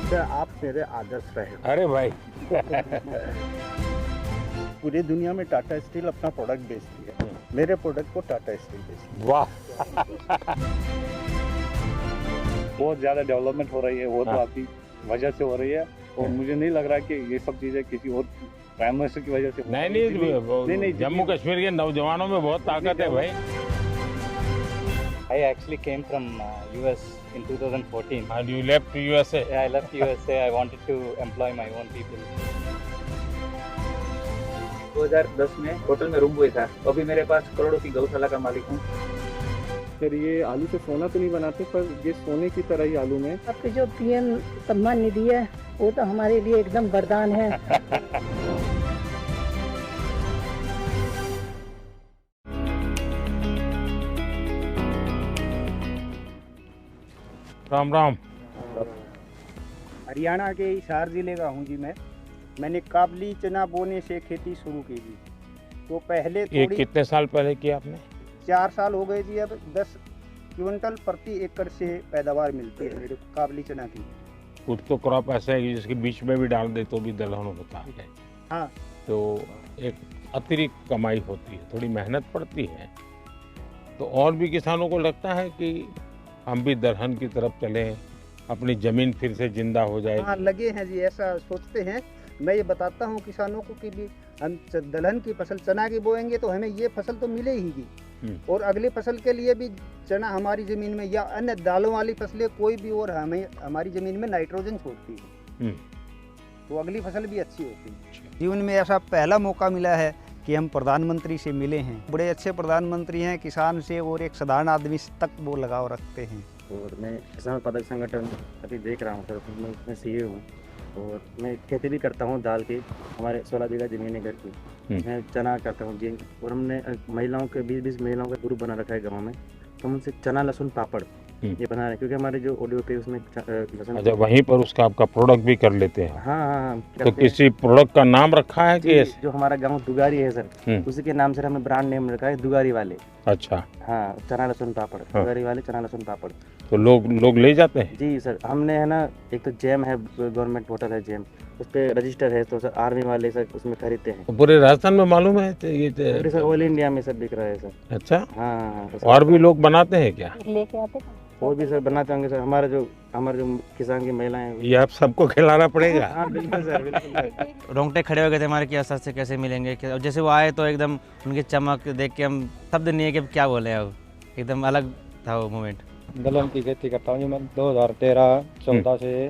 Sir आप मेरे आदर्श रहे। अरे भाई पूरी दुनिया में टाटा स्टील अपना प्रोडक्ट बेचती है, मेरे प्रोडक्ट को टाटा स्टील बेचती है। वाह बहुत ज़्यादा डेवलपमेंट हो रही है, वो तो हाँ। आपकी वजह से हो रही है। और मुझे नहीं लग रहा कि ये सब चीज़ें किसी और प्राइम मिनिस्टर की वजह से नहीं, जम्मू कश्मीर के नौजवानों में बहुत ताकत है भाई। I actually came from US in 2014. And you left to USA. Yeah, I left USA. I wanted to employ my own people. 2010 में होटल में रूम बॉय था, अभी मेरे पास करोड़ों की गौशाला का मालिक हूँ। फिर ये आलू से सोना तो नहीं बनाते, पर ये सोने की तरह ही आलू में। आपके जो पीएम सम्मान निधि है वो तो हमारे लिए एकदम वरदान है। राम राम। हरियाणा के हिसार जिले का हूँ जी मैंने काबली चना बोने से खेती शुरू की जी। तो पहले ये थोड़ी कितने साल पहले किया आपने? 4 साल हो गए जी। अब 10 क्विंटल प्रति एकड़ से पैदावार मिलती है मेरे काबली चना की। कुछ तो क्रॉप ऐसा है कि जिसके बीच में भी डाल दे तो भी दलहन होता है। हाँ। तो एक अतिरिक्त कमाई होती है, थोड़ी मेहनत पड़ती है। तो और भी किसानों को लगता है कि हम भी दलहन की तरफ चलें, अपनी जमीन फिर से जिंदा हो जाए। हाँ लगे हैं जी, ऐसा सोचते हैं। मैं ये बताता हूँ किसानों को कि भी हम दलहन की फसल चना की बोएंगे तो हमें ये फसल तो मिलेगी, और अगली फसल के लिए भी चना हमारी ज़मीन में या अन्य दालों वाली फसलें कोई भी और हमें हमारी ज़मीन में नाइट्रोजन छोड़ती है, तो अगली फसल भी अच्छी होती है। जीवन में ऐसा पहला मौका मिला है कि हम प्रधानमंत्री से मिले हैं। बड़े अच्छे प्रधानमंत्री हैं, किसान से और एक साधारण आदमी तक वो लगाव रखते हैं। और मैं किसान उत्पादक संगठन अभी देख रहा हूँ सर, मैं उसमें सीए हूँ और मैं खेती भी करता हूँ दाल की। हमारे 16 बीघा जमीन है घर की, मैं चना करता हूँ जी। और हमने महिलाओं के 20 महिलाओं का ग्रुप बना रखा है गाँव में, तो हम उनसे चना लहसुन पापड़ ये बना रहे हैं, क्योंकि हमारे जो ऑडियो पे उसमें लहसुन। अच्छा, वहीं पर उसका आपका प्रोडक्ट भी कर लेते हैं? हाँ। तो किसी प्रोडक्ट का नाम रखा है कि जो हमारा गाँव दुगारी है सर, उसी के नाम से हमने ब्रांड नेम रखा है दुगारी वाले। अच्छा। हाँ, चना लहसुन पापड़, दुगारी वाले चना लहसुन पापड़। तो लोग ले जाते हैं? जी सर, हमने है ना, एक तो जैम है, गवर्नमेंट होटल है जैम, उस पर रजिस्टर है, तो सर आर्मी वाले सर उसमें खरीदते हैं। तो पूरे राजस्थान में मालूम है तो ये सर ऑल इंडिया में सब बिक रहा है सर। अच्छा। हाँ। और भी लोग बनाते हैं क्या? लेके आते और भी सर बनाते होंगे सर। हमारे जो किसान की महिलाएं हैं, ये आप सबको खिलाना पड़ेगा। हाँ बिल्कुल सर, बिल्कुल। रोंगटे खड़े हो गए थे हमारे कि असर से कैसे मिलेंगे। और जैसे वो आए तो एकदम उनकी चमक देख के हम शब्द नहीं है कि क्या बोले, अब एकदम अलग था वो मोमेंट। दलहन की खेती करता हूँ जी मैं 2013-14 से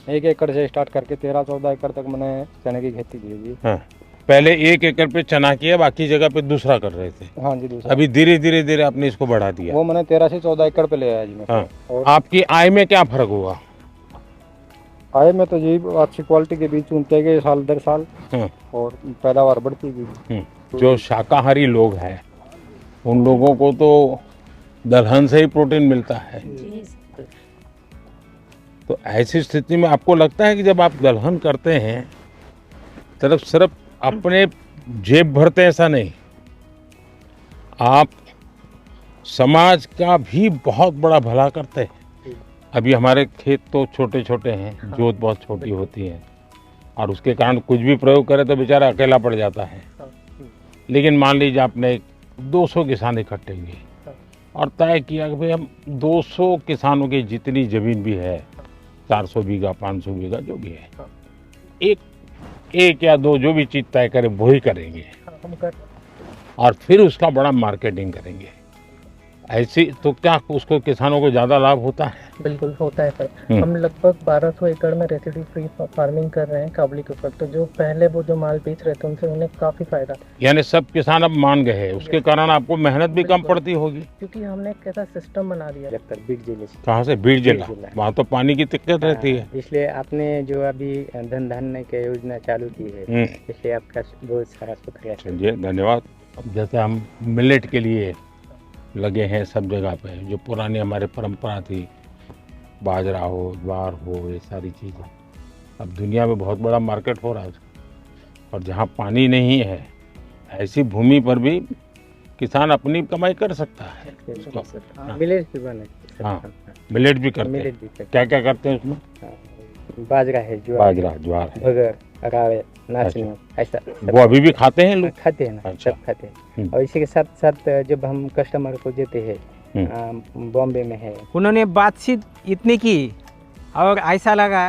1 एकड़ से स्टार्ट करके 13-14 एकड़ तक मैंने चने की खेती की जी। हाँ। पहले 1 एकड़ पे चना किया, बाकी जगह पे दूसरा कर रहे थे। हाँ जी, दूसरा। अभी धीरे आपने इसको बढ़ा दिया। वो मैंने 13 से 14 एकड़ पे ले आया जी मैं। हाँ। और आपकी आय में क्या फर्क हुआ? आय में तो जी अच्छी क्वालिटी के बीज चुनते गए साल दर साल, और पैदावार बढ़ती गई। जो शाकाहारी लोग हैं उन लोगों को तो दलहन से ही प्रोटीन मिलता है। तो ऐसी स्थिति में आपको लगता है कि जब आप दलहन करते हैं सिर्फ अपने जेब भरते, ऐसा नहीं, आप समाज का भी बहुत बड़ा भला करते हैं। अभी हमारे खेत तो छोटे छोटे हैं, जोत बहुत छोटी होती है, और उसके कारण कुछ भी प्रयोग करे तो बेचारा अकेला पड़ जाता है। लेकिन मान लीजिए आपने 200 किसान इकट्ठे हुए और तय किया कि भाई हम 200 किसानों की जितनी जमीन भी है, 400 बीघा 500 बीघा जो भी है, एक या दो जो भी चीज तय करे वही करेंगे, और फिर उसका बड़ा मार्केटिंग करेंगे। ऐसी तो क्या उसको किसानों को ज्यादा लाभ होता है? बिल्कुल होता है सर। हम लगभग 1200 एकड़ में रेसिड्यू फ्री फार्मिंग कर रहे हैं काबुली के ऊपर। तो जो पहले वो जो माल बेच रहे थे उनसे उन्हें काफी फायदा। यानी सब किसान अब मान गए हैं, उसके कारण आपको मेहनत भी कम पड़ती होगी, क्योंकि हमने एक ऐसा सिस्टम बना दिया। बीड जिले से। कहाँ से? बीड जिला। वहाँ तो पानी की दिक्कत रहती है। इसलिए आपने जो अभी धन धान्य की योजना चालू की है, इसलिए आपका बहुत सारा शुक्रिया। चलिए, धन्यवाद। अब जैसे हम मिलेट के लिए लगे हैं सब जगह पे, जो पुरानी हमारी परंपरा थी, बाजरा हो, ज्वार हो, ये सारी चीज़ें, अब दुनिया में बहुत बड़ा मार्केट हो रहा है। और जहाँ पानी नहीं है ऐसी भूमि पर भी किसान अपनी कमाई कर सकता है। मिलेट भी बने। हाँ, मिलेट भी करते हैं। क्या क्या करते हैं उसमें? बाजरा है, ज्वार, बाजरा, ज्वार है। भगर, रावे, नाचनी, ऐसा वो अभी भी खाते हैं लोग? खाते हैं ना, अच्छा। सब खाते हैं। और इसी के साथ साथ जब हम कस्टमर को देते हैं, बॉम्बे में है, उन्होंने बातचीत इतनी की और ऐसा लगा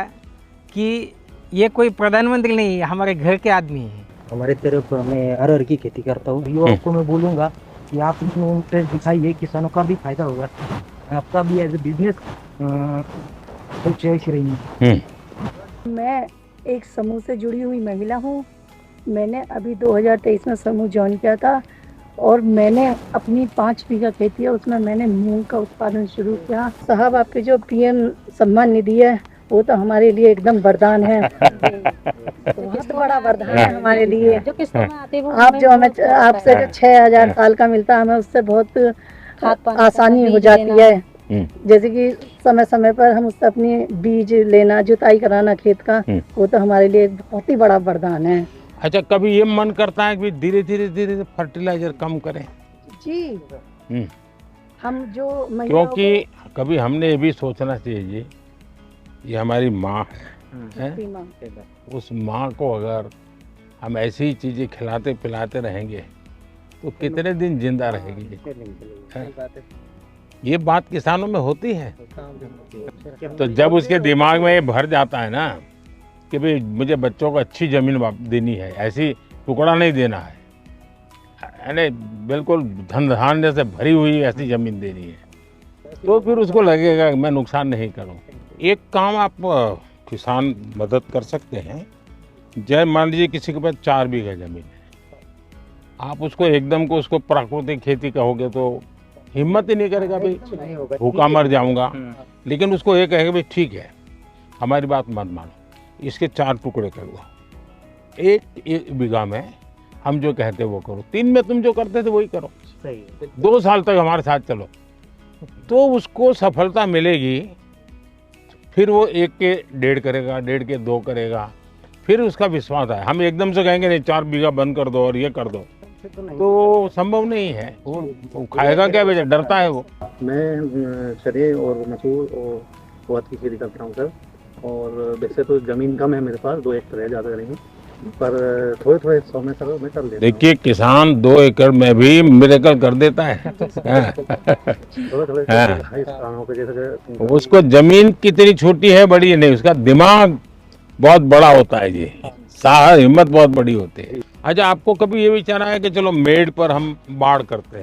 कि ये कोई प्रधानमंत्री नहीं है, हमारे घर के आदमी है। हमारे तरफ मैं अरहर की खेती करता हूँ। युवाओं को मैं बोलूँगा कि आप इसमें इंटरेस्ट दिखाइए, किसानों का भी फायदा होगा, आपका भी एज ए बिजनेस चॉइस रही। मैं एक समूह से जुड़ी हुई महिला हूँ। मैंने अभी 2023 में समूह ज्वाइन किया था और मैंने अपनी 5 बीघा खेती है, उसमें मैंने मूंग का उत्पादन शुरू किया। साहब, आपके जो पीएम सम्मान निधि है वो तो हमारे लिए एकदम वरदान है, बहुत बड़ा वरदान है हमारे लिए। आप जो हमें आपसे जो 6,000 साल का मिलता है, हमें उससे बहुत आसानी हो जाती है। जैसे कि समय समय पर हम उससे अपनी बीज लेना, जुताई कराना खेत का, वो तो हमारे लिए एक बहुत ही बड़ा वरदान है। अच्छा, कभी ये मन करता है कि धीरे धीरे फर्टिलाइजर कम करें? जी, हम जो क्योंकि कभी हमने ये भी सोचना चाहिए जी, ये हमारी माँ है, उस माँ को अगर हम ऐसी ही चीजें खिलाते पिलाते रहेंगे तो कितने दिन जिंदा रहेगी? ये बात किसानों में होती है। तो जब उसके दिमाग में ये भर जाता है ना कि भाई मुझे बच्चों को अच्छी जमीन देनी है, ऐसी टुकड़ा नहीं देना है, यानी बिल्कुल धन धान्य से भरी हुई ऐसी जमीन देनी है, तो फिर उसको लगेगा कि मैं नुकसान नहीं करूं। एक काम आप किसान मदद कर सकते हैं। जय मान लीजिए किसी के पास 4 बीघा जमीन है, आप उसको एकदम को उसको प्राकृतिक खेती कहोगे तो हिम्मत ही नहीं करेगा, भाई भूखा मर जाऊंगा। लेकिन उसको ये कहेगा भाई ठीक है, हमारी बात मत मानो, इसके 4 टुकड़े कर दो, एक बीघा में हम जो कहते वो करो, 3 में तुम जो करते थे वही करो, 2 साल तक हमारे साथ चलो, तो उसको सफलता मिलेगी। फिर वो 1 के 1.5 करेगा, 1.5 के 2 करेगा, फिर उसका विश्वास है। हम एकदम से कहेंगे नहीं 4 बीघा बंद कर दो और ये कर दो, तो संभव नहीं है। वो खाएगा क्या, बेचा डरता है वो। मैं चने और मसूर और उड़द की खेती करता हूँ सर, और वैसे तो ज़मीन कम है मेरे पास, 2 एकड़ है, ज़्यादा नहीं, पर थोड़े थोड़े 100 में सर मैं कर लेता हूँ। देखिए, किसान 2 एकड़ में भी मिरेकल कर देता है। उसको जमीन कितनी छोटी है बड़ी है नहीं, उसका दिमाग बहुत बड़ा होता है जी, साहस हिम्मत बहुत बड़ी होती है। अच्छा, आपको कभी ये विचार आया कि चलो मेड पर हम बाढ़ करते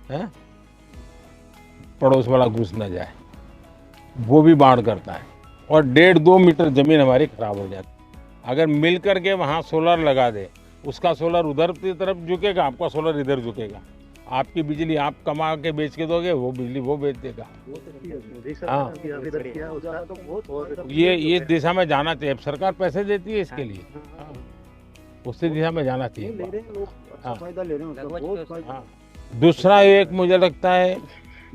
हैं, पड़ोस वाला घुस न जाए, वो भी बाढ़ करता है और 1.5-2 मीटर जमीन हमारी खराब हो जाती है। अगर मिल करके वहाँ सोलर लगा दे, उसका सोलर उधर की तरफ झुकेगा, आपका सोलर इधर झुकेगा, आपकी बिजली आप कमा के बेच के दोगे, वो बिजली वो बेच देगा। हाँ, ये दिशा में जाना चाहिए। अब सरकार पैसे देती है इसके लिए, उसी दिशा में जाना चाहिए। दूसरा एक मुझे लगता है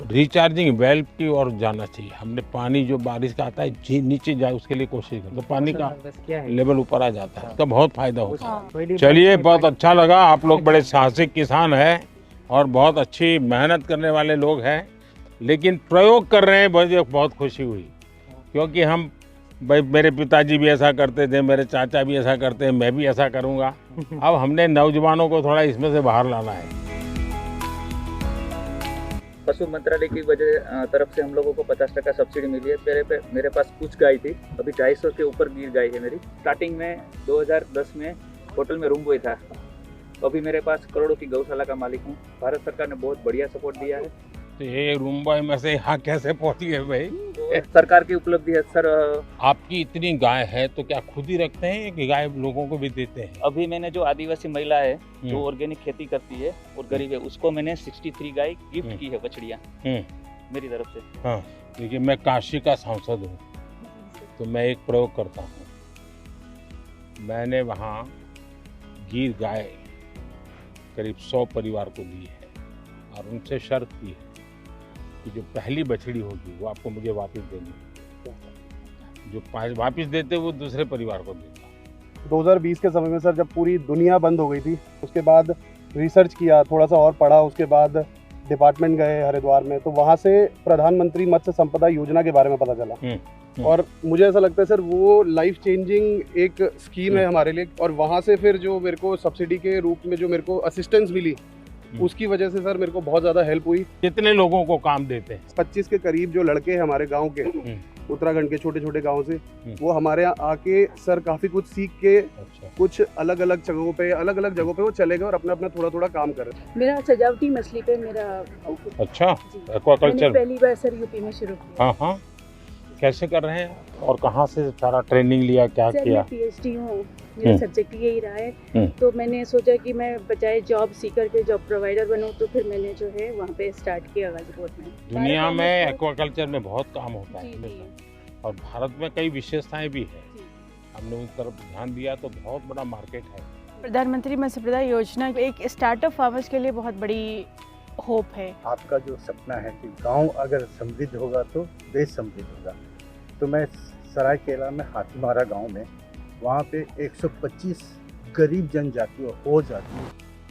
रिचार्जिंग वेल की ओर जाना चाहिए। हमने पानी जो बारिश का आता है नीचे जाए उसके लिए कोशिश करें, तो पानी का लेवल ऊपर आ जाता है, तो बहुत फायदा होता है। चलिए, बहुत अच्छा लगा। आप लोग बड़े साहसिक किसान हैं और बहुत अच्छी मेहनत करने वाले लोग हैं, लेकिन प्रयोग कर रहे हैं, मुझे बहुत खुशी हुई, क्योंकि हम भाई मेरे पिताजी भी ऐसा करते थे, मेरे चाचा भी ऐसा करते हैं, मैं भी ऐसा करूँगा। अब हमने नौजवानों को थोड़ा इसमें से बाहर लाना है। पशु मंत्रालय की वजह तरफ से हम लोगों को 50% सब्सिडी मिली है। मेरे पास कुछ गाय थी, अभी 250 के ऊपर गिर गाय है मेरी। स्टार्टिंग में 2010 में होटल में रूम बॉय था, अभी मेरे पास करोड़ों की गौशाला का मालिक हूँ। भारत सरकार ने बहुत बढ़िया सपोर्ट दिया है। तो ये रूम बॉय में से यहाँ कैसे पहुँच गए भाई? तो सरकार की उपलब्धि है सर। आपकी इतनी गाय है तो क्या खुद ही रखते हैं कि गाय लोगों को भी देते हैं? अभी मैंने जो आदिवासी महिला है जो ऑर्गेनिक खेती करती है और गरीब है, उसको मैंने 63 गाय गिफ्ट की है, बछड़ियाँ मेरी तरफ से। हाँ, देखिए, मैं काशी का सांसद हूँ, तो मैं एक प्रयोग करता हूँ। मैंने वहाँ गिर गाय करीब 100 परिवार को दी है और उनसे शर्त की है कि जो पहली बछड़ी होगी वो आपको मुझे वापस देनी है, जो वापस देते वो दूसरे परिवार को देता। 2020 के समय में सर, जब पूरी दुनिया बंद हो गई थी, उसके बाद रिसर्च किया, थोड़ा सा और पढ़ा, उसके बाद डिपार्टमेंट गए हरिद्वार में, तो वहाँ से प्रधानमंत्री मत्स्य संपदा योजना के बारे में पता चला। और मुझे ऐसा लगता है सर वो लाइफ चेंजिंग एक स्कीम है हमारे लिए। और वहाँ से फिर जो मेरे को सब्सिडी के रूप में जो मेरे को असिस्टेंस मिली, उसकी वजह से सर मेरे को बहुत ज़्यादा हेल्प हुई। कितने लोगों को काम देते हैं? 25 के करीब जो लड़के हैं हमारे गांव के, उत्तराखंड के छोटे छोटे गांव से, वो हमारे यहाँ आके सर काफ़ी कुछ सीख के कुछ अलग अलग जगहों पे वो चले गए और अपना अपना थोड़ा थोड़ा काम कर रहे हैं। मेरा सजावटी मछली पे मेरा अच्छा, एक्वाकल्चर पहली बार सर यूपी में शुरू किया। हाँ हाँ, कैसे कर रहे हैं और कहाँ से सारा ट्रेनिंग लिया, क्या सर किया? मैं PhD हूँ, मेरा सब्जेक्ट यही रहा है। तो मैंने सोचा कि मैं बजाय जॉब सीकर के जॉब प्रोवाइडर बनूँ, तो फिर मैंने जो है वहाँ पे स्टार्ट किया गाजीपुर में। दुनिया में एक्वाकल्चर में बहुत काम होता है और भारत में कई विशेषताएं भी है। हमने उस तरफ ध्यान दिया तो बहुत बड़ा मार्केट है। प्रधानमंत्री मत्स्य संपदा योजना एक स्टार्टअप फार्मर्स के लिए बहुत बड़ी होप है। आपका जो सपना है कि गांव अगर समृद्ध होगा तो देश समृद्ध होगा, तो मैं सरायकेला में हाथीमारा गांव में वहाँ पे 125 गरीब जनजाति और हो जाति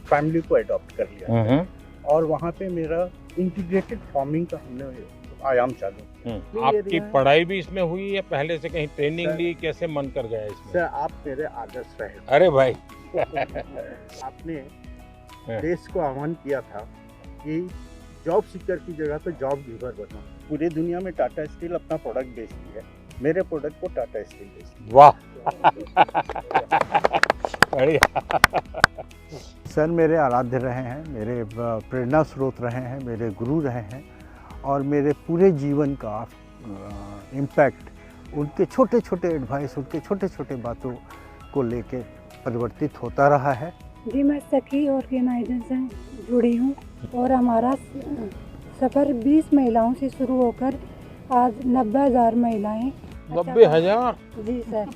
फैमिली को अडॉप्ट कर लिया और वहाँ पे मेरा इंटीग्रेटेड फार्मिंग का हमने आयाम चालू। आपकी पढ़ाई भी इसमें हुई या पहले से कहीं ट्रेनिंग ली? कैसे मन कर गया इसमें? सर आप मेरे आदर्श रहे। अरे भाई आपने देश को आह्वान किया था कि जॉब सीकर की जगह पे जॉब गिवर बनो। पूरी दुनिया में टाटा स्टील अपना प्रोडक्ट बेचती है, मेरे प्रोडक्ट को टाटा स्टील बेचती है। वाह बढ़िया। सर मेरे आराध्य रहे हैं, मेरे प्रेरणा स्रोत रहे हैं, मेरे गुरु रहे हैं और मेरे पूरे जीवन का इम्पैक्ट उनके छोटे छोटे एडवाइस, उनके छोटे छोटे बातों को लेके परिवर्तित होता रहा है। जी मैं सखी ऑर्गेनाइजेशन से जुड़ी हूँ और हमारा सफ़र 20 महिलाओं से शुरू होकर आज 90,000 महिलाएं 90,000? जी सर,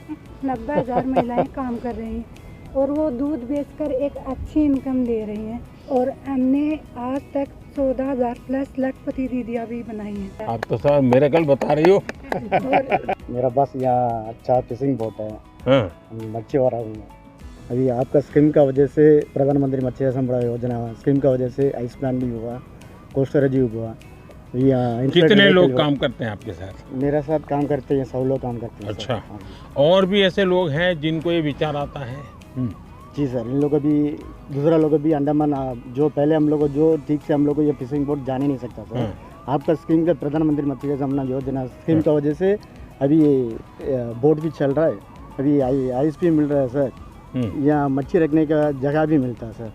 90,000 महिलाएं काम कर रही हैं और वो दूध बेचकर एक अच्छी इनकम दे रही हैं और हमने आज तक 14,000 प्लस लखपति दीदियाँ भी बनाई हैं। आप तो सर मेरेकल बता रही हो। मेरा बस यहाँ अच्छा फिशिंग बोट है, मच्छी वाला हूँ। अभी आपका स्कीम का वजह से प्रधानमंत्री मत्स्य संपदा योजना स्कीम का वजह से आइस प्लांट भी हुआ, कोस्टर भी हुआ। कितने लोग काम करते हैं आपके साथ? मेरे साथ काम करते हैं 100 लोग काम करते हैं। अच्छा, और भी ऐसे लोग हैं जिनको ये विचार आता है? जी सर, इन लोगों भी दूसरा लोग भी अंडमान जो पहले हम लोग जो ठीक से हम लोग को ये फिशिंग बोट जान ही नहीं सकता सर। आपका स्कीम का प्रधानमंत्री मत्स्य संपदा योजना स्कीम की वजह से अभी ये बोट भी चल रहा है, अभी आइस भी मिल रहा है सर, यहाँ मच्छी रखने का जगह भी मिलता है सर।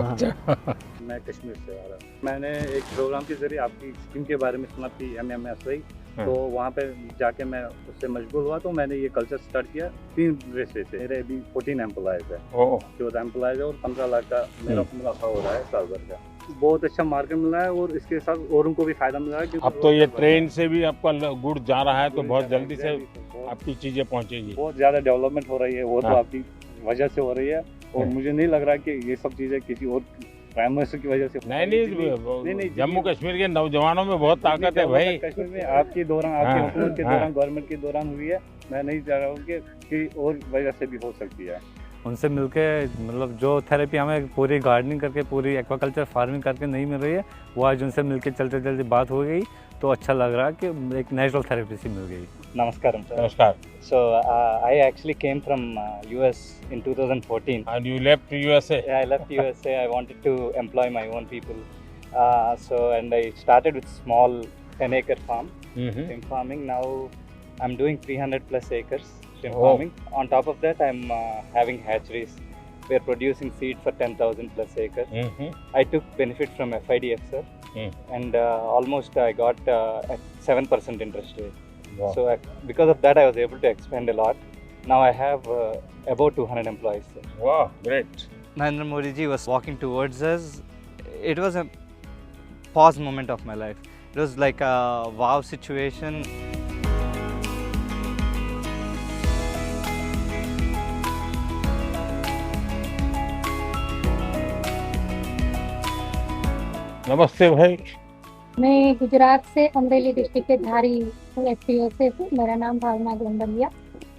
अच्छा। मैं कश्मीर से आ रहा हूँ। मैंने एक प्रोग्राम के जरिए आपकी स्कीम के बारे में सुना थी MMSY, तो वहाँ पे जाके मैं उससे मशगूल हुआ, तो मैंने ये कल्चर स्टार्ट किया 3 रेसे से। मेरे अभी 14 एम्प्लॉयज़ है, 14 एम्प्लॉयज़ है और 15 लाख का मेरा मुनाफा हो रहा है साल भर का। बहुत अच्छा मार्केट मिल रहा है और इसके साथ औरों को भी फायदा मिल रहा है। अब तो ये ट्रेन से भी आपका गुड़ जा रहा है तो बहुत जल्दी से आपकी चीज़ें पहुँचेगी। बहुत ज़्यादा डेवलपमेंट हो रही है, वो तो आपकी वजह से हो रही है और मुझे नहीं लग रहा कि ये सब चीज़ें किसी और प्राइम मिनिस्टर की वजह से। नहीं, जम्मू कश्मीर के नौजवानों में बहुत ताकत है भाई। कश्मीर में आपकी दौरान, आपकी हुकूमत के दौरान, गवर्नमेंट के दौरान हुई है। मैं नहीं चाह रहा हूँ कि और वजह से भी हो सकती है। उनसे मिलके मतलब जो थेरेपी हमें पूरी गार्डनिंग करके, पूरी एक्वाकल्चर फार्मिंग करके नहीं मिल रही है, वो आज उनसे मिलके चलते चलते बात हो गई तो अच्छा लग रहा है कि एक नेचुरल थेरेपी सी मिल गई। Namaskaram, sir. Namaskar. So I actually came from US in 2014. And you left USA? Yeah, I left USA. I wanted to employ my own people. And I started with small 10-acre farm, shrimp farming. Now I'm doing 300 plus acres shrimp farming. On top of that, I'm having hatcheries. We're producing seed for 10,000 plus acres. I took benefit from FIDF, sir. And almost I got 7% interest rate. Wow. So because of that, I was able to expand a lot. Now I have about 200 employees. Sir. Wow, great. Narendra Modi ji was walking towards us. It was a pause moment of my life. It was like a wow situation. नमस्ते भाई। मैं गुजरात से Amreli district के धारी FPO से हूँ। मेरा नाम भावना गोंडलिया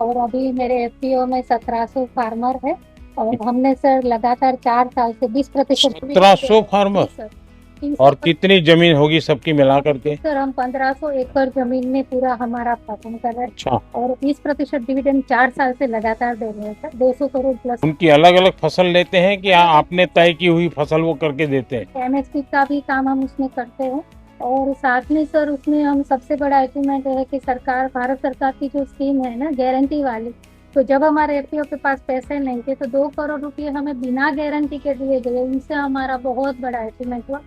और अभी मेरे FPO में 1700 फार्मर है और हमने सर लगातार 4 साल से 20% 1700 फार्मर? और कितनी जमीन होगी सबकी मिला करके? सर हम 1500 एकड़ जमीन में पूरा हमारा फार्म कर रहे हैं। अच्छा। और 20% डिविडेंड 4 साल से लगातार दे रहे हैं सर, 200 करोड़ प्लस। उनकी अलग अलग फसल लेते हैं कि आपने तय की हुई फसल वो करके देते हैं? MSP का भी काम हम उसमें करते हैं और साथ में सर उसमें हम सबसे बड़ा अचीवमेंट है कि सरकार, भारत सरकार की जो स्कीम है ना गारंटी वाली, तो जब हमारे FPO के पास पैसे नहीं थे तो 2 करोड़ रुपए हमें बिना गारंटी के दिए गए, उनसे हमारा बहुत बड़ा अचीवमेंट हुआ।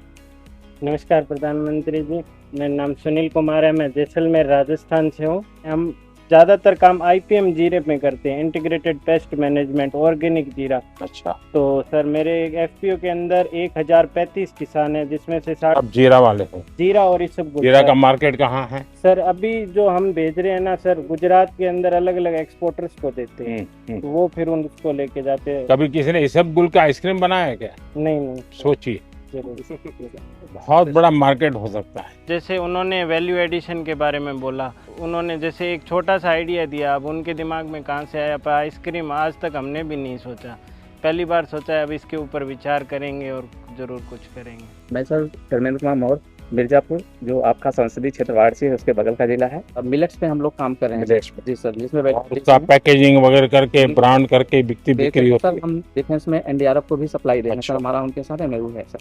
नमस्कार प्रधानमंत्री जी, मेरा नाम सुनील कुमार है, मैं जैसलमेर राजस्थान से हूँ। हम ज़्यादातर काम IPM जीरे में करते हैं, इंटीग्रेटेड पेस्ट मैनेजमेंट, ऑर्गेनिक जीरा। अच्छा। तो सर मेरे FPO के अंदर 1035 किसान हैं, जिसमें से 60 अब जीरा वाले हैं। जीरा और इसबगोल। जीरा का मार्केट कहाँ है? सर अभी जो हम भेज रहे हैं ना सर, गुजरात के अंदर अलग अलग एक्सपोर्टर्स को देते हैं, तो वो फिर उनको लेके जाते हैं। कभी किसी ने इसबगोल का आइसक्रीम बनाया है क्या? नहीं। सोचिए, बहुत बड़ा मार्केट हो सकता है। जैसे उन्होंने वैल्यू एडिशन के बारे में बोला, उन्होंने जैसे एक छोटा सा आइडिया दिया, अब उनके दिमाग में कहाँ से आया, पर आइसक्रीम आज तक हमने भी नहीं सोचा, पहली बार सोचा है। अब इसके ऊपर विचार करेंगे और ज़रूर कुछ करेंगे। मैं सर धर्मेंद्र कुमार मौर्य, मिर्जापुर, जो आपका संसदीय क्षेत्र वाराणसी है उसके बगल का जिला है। अब मिलेट्स पे हम लोग काम कर रहे हैं जी सर, जिसमें उसका पैकेजिंग वगैरह करके ब्रांड करके बिक्री होती है। हम डिफेंस में NDRF को भी सप्लाई दे रहे हैं सर, हमारा उनके साथ MOU है सर।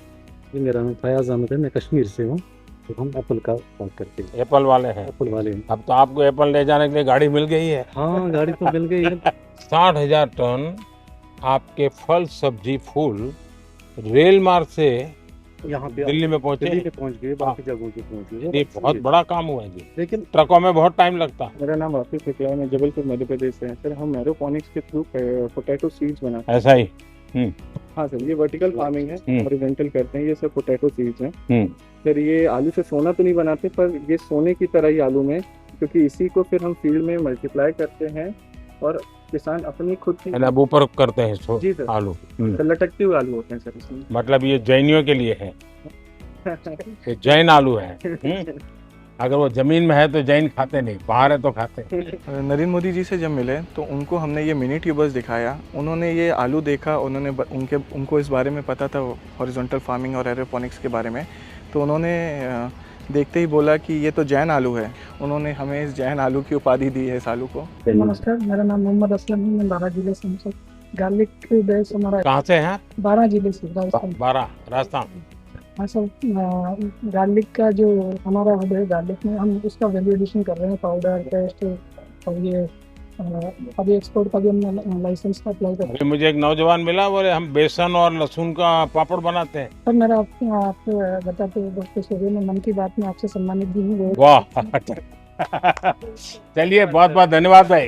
जी मेरा नाम फयाज अहमद है, मैं कश्मीर से हूँ, तो हम एप्पल का काम करते हैं। एप्पल वाले हैं? एप्पल वाले हैं। अब तो आपको एप्पल ले जाने के लिए गाड़ी मिल गई है। हाँ गाड़ी तो मिल गई है। 60,000 टन आपके फल सब्जी फूल रेल मार्ग से यहाँ पे दिल्ली में पहुंचे? दिल्ली पे पहुंच गए, बाकी जगहों पे पहुंच गए। ये बहुत बड़ा काम हुआ है जी, लेकिन ट्रकों में बहुत टाइम लगता है। मेरा नाम राकेश है, मैं जबलपुर मध्य प्रदेश से हैं सर। हम एरोपोनिक्स के थ्रू पोटैटो सीड्स बनाते हैं। ऐसा ही? हाँ सर, ये वर्टिकल फार्मिंग है, हॉरिजॉन्टल करते हैं। ये सब पोटैटो सीड्स हैं सर। ये आलू से सोना तो नहीं बनाते, पर ये सोने की तरह ही आलू में, क्योंकि इसी को फिर हम फील्ड में मल्टीप्लाई करते हैं और किसान अपनी खुद की अब ऊपर करते हैं जी सर, आलू। तो लटकते हुए आलू होते हैं सर इसमें। मतलब ये जैनियों के लिए है, ये जैन आलू है। अगर वो जमीन में है तो जैन खाते नहीं, बाहर है तो खाते। नरेंद्र मोदी जी से जब मिले तो उनको हमने ये मिनी ट्यूबर्स दिखाया, उन्होंने ये आलू देखा, उन्होंने उनको इस बारे में पता था हॉरिजॉन्टल फार्मिंग और एरोपोनिक्स के बारे में, तो उन्होंने देखते ही बोला कि ये तो जैन आलू है। उन्होंने हमें इस जैन आलू की उपाधि दी है इस आलू को। नमस्कार, मेरा नाम मोहम्मद असलम है, मैं 12 जिले से हूँ। गार्लिक बेस हमारा कहाँ से है? 12 जिले से, राजस्थान। 12 राजस्थान। हाँ सर, गार्लिक का जो हमारा हब है, गार्लिक में हम उसका वैल्यू एडिशन कर रहे हैं, पाउडर, पेस्ट, और ये अभी एक्सपोर्ट का भी हमने लाइसेंस का अप्लाई कर रहे हैं। मुझे एक नौजवान मिला, बोले हम बेसन और लहसुन का पापड़ बनाते हैं। सर मेरा आपको बताते डॉक्टर सूर्य ने मन की बात में आपसे सम्मानित भी हूँ। वाह, चलिए बहुत बहुत धन्यवाद भाई।